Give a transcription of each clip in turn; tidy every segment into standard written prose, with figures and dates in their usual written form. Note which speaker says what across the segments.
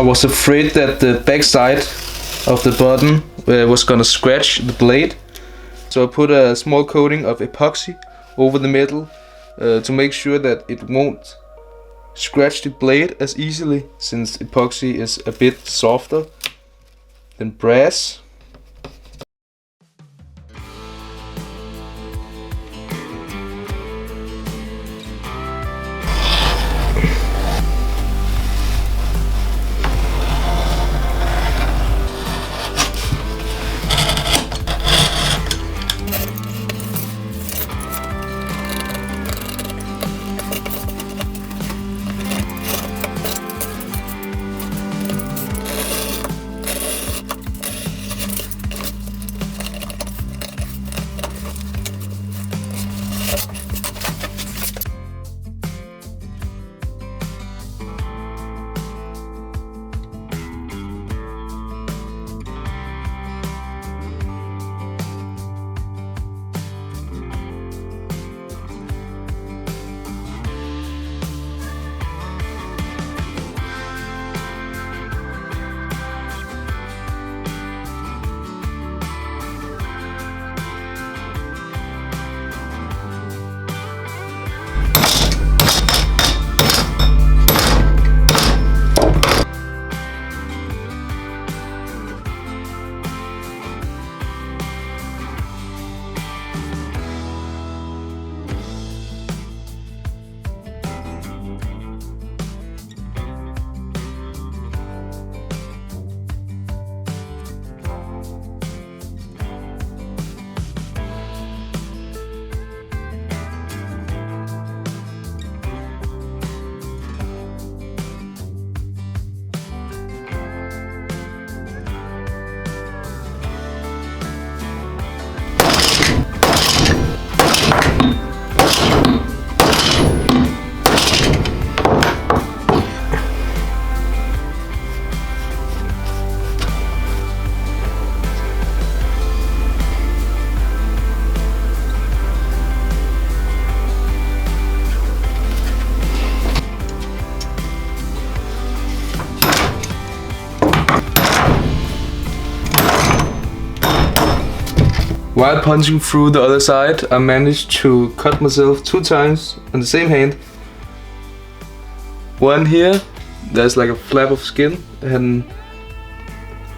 Speaker 1: was afraid that the back side of the button was gonna scratch the blade, so I put a small coating of epoxy over the metal to make sure that it won't scratch the blade as easily, since epoxy is a bit softer than brass. While punching through the other side, I managed to cut myself 2 times on the same hand. One here, there's like a flap of skin, and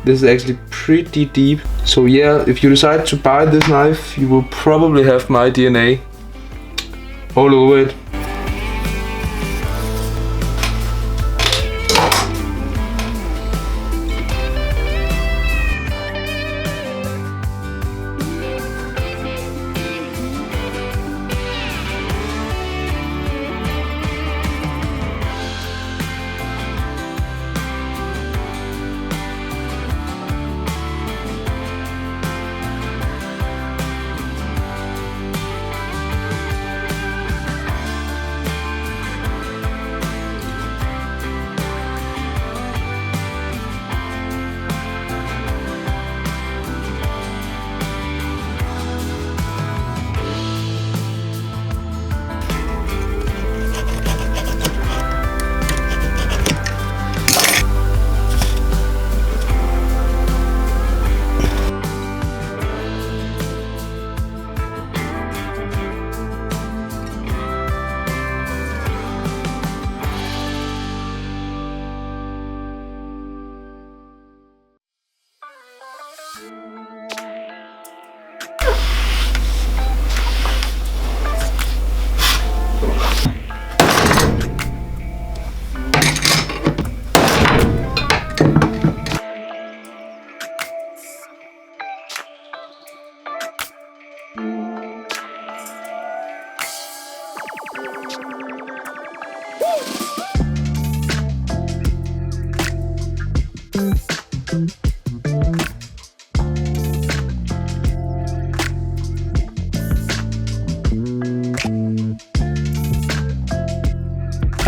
Speaker 1: this is actually pretty deep. So yeah, if you decide to buy this knife, you will probably have my DNA all over it.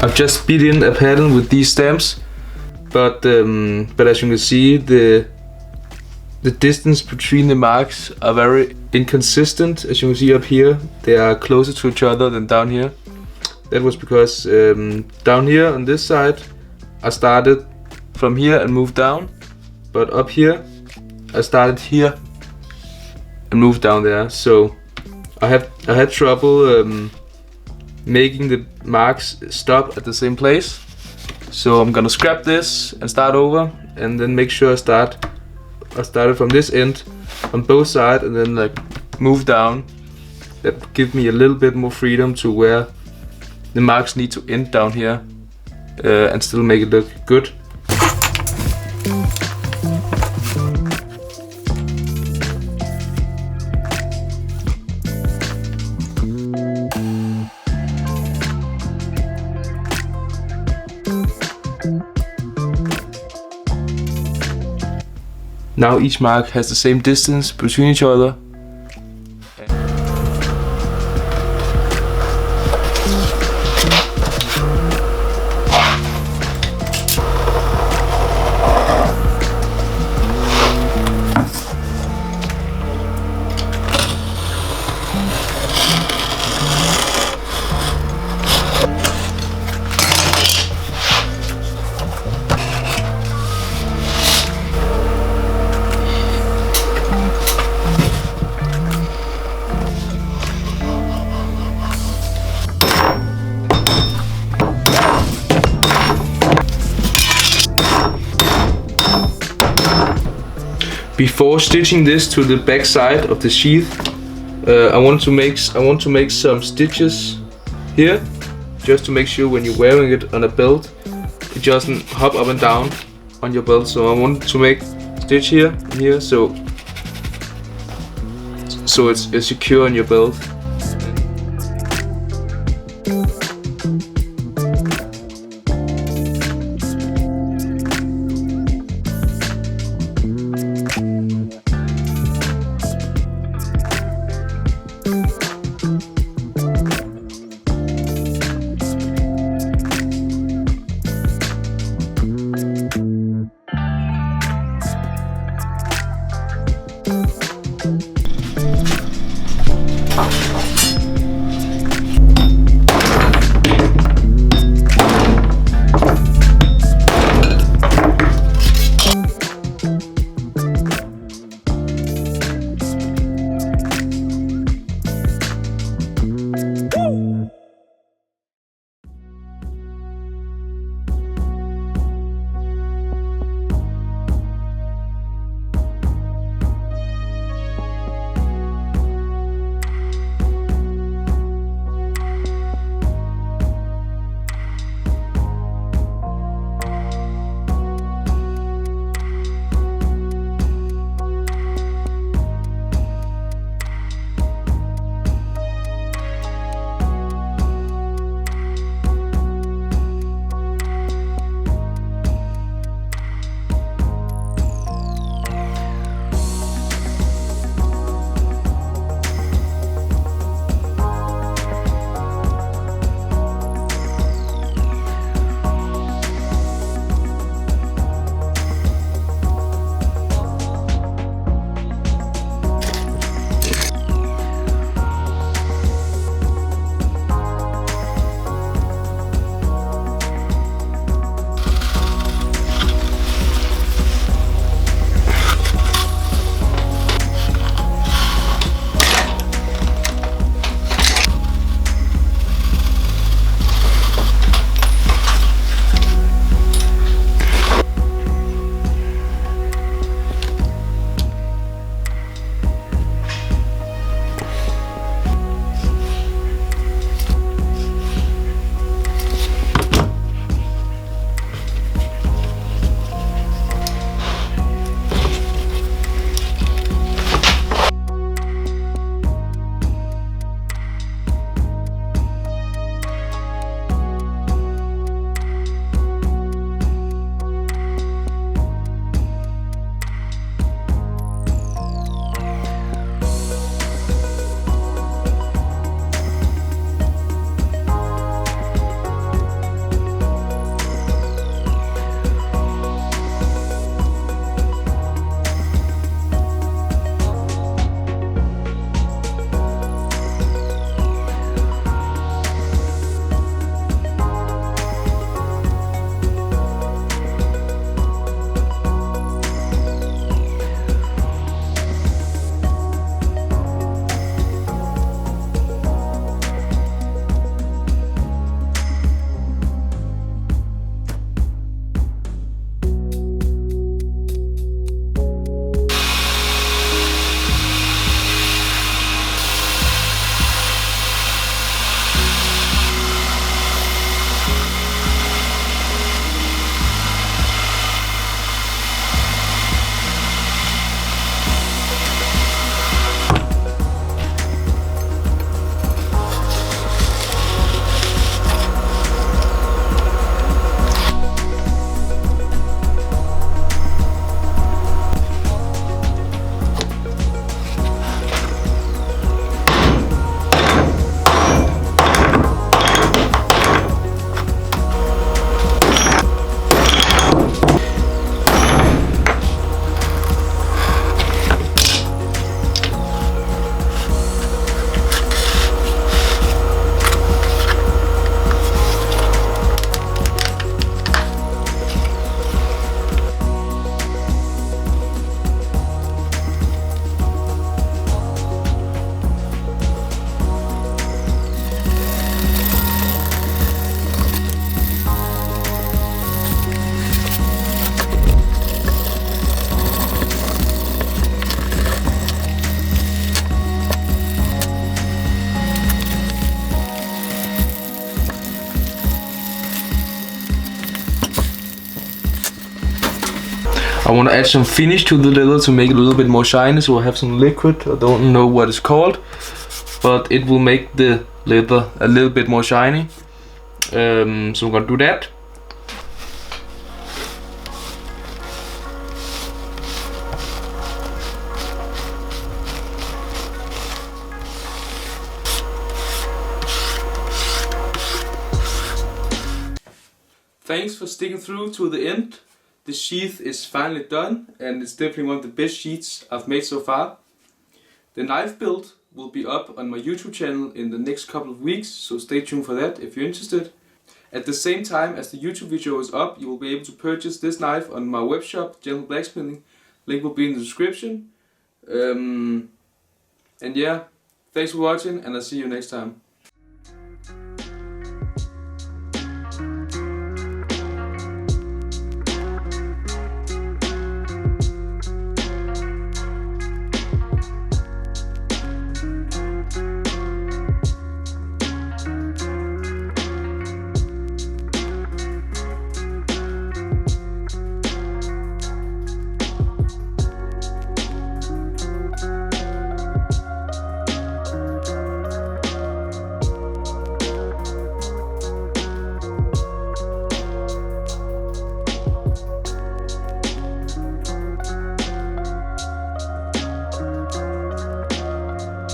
Speaker 1: I've just beat in a pattern with these stamps, but as you can see, the distance between the marks are very inconsistent. As you can see up here, they are closer to each other than down here. That was because down here on this side, I started from here and moved down, but up here I started here and moved down there. So I had trouble making the marks stop at the same place. So I'm gonna scrap this and start over, and then make sure I started from this end on both sides, and then like move down. That give me a little bit more freedom to where the marks need to end down here, and still make it look good. Now each mark has the same distance between each other. Before stitching this to the back side of the sheath, I want to make some stitches here, just to make sure when you're wearing it on a belt, it doesn't hop up and down on your belt. So I want to make stitch here and here, so it's secure on your belt. I want to add some finish to the leather to make it a little bit more shiny, so I have some liquid. I don't know what it's called, but it will make the leather a little bit more shiny. So I'm gonna do that. Thanks for sticking through to the end. The sheath is finally done, and it's definitely one of the best sheaths I've made so far. The knife build will be up on my YouTube channel in the next couple of weeks, so stay tuned for that if you're interested. At the same time as the YouTube video is up, you will be able to purchase this knife on my web shop, Gentle Blacksmithing. Link will be in the description. And yeah, thanks for watching, and I'll see you next time.